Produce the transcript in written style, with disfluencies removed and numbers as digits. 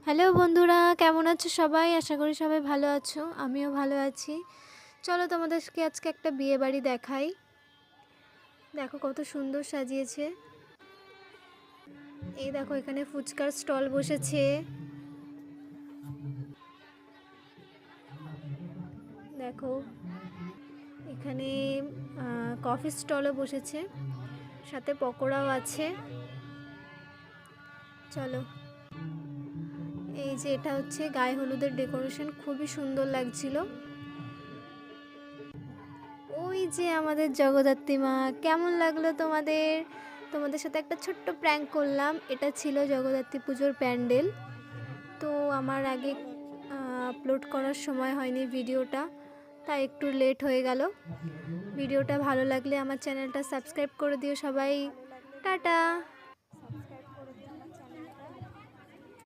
Hello বন্ধুরা, কেমন আছো সবাই? আশা করি সবাই ভালো আছো। আমিও ভালো আছি। চলো তোমাদেরকে আজকে একটা বিয়ে বাড়ি দেখাই। দেখো কত সুন্দর সাজিয়েছে। এই দেখো এখানে ফুচকার স্টল বসেছে। দেখো এখানে কফি স্টলও বসেছে, সাথে পকোড়াও আছে। চলো, এই যে এটা হচ্ছে গায়ে হলুদের ডেকোরেশন, খুবই সুন্দর লাগছিল। ওই যে আমাদের জগদ্ধাত্রী মা, কেমন লাগলো তোমাদের? তোমাদের সাথে একটা ছোট্ট প্র্যাঙ্ক করলাম। এটা ছিল জগদ্ধাত্রী পুজোর প্যান্ডেল। তো আমার আগে আপলোড করার সময় হয়নি ভিডিওটা, তাই একটু লেট হয়ে গেল। ভিডিওটা ভালো লাগলে আমার চ্যানেলটা সাবস্ক্রাইব করে দিও সবাই। টাটা।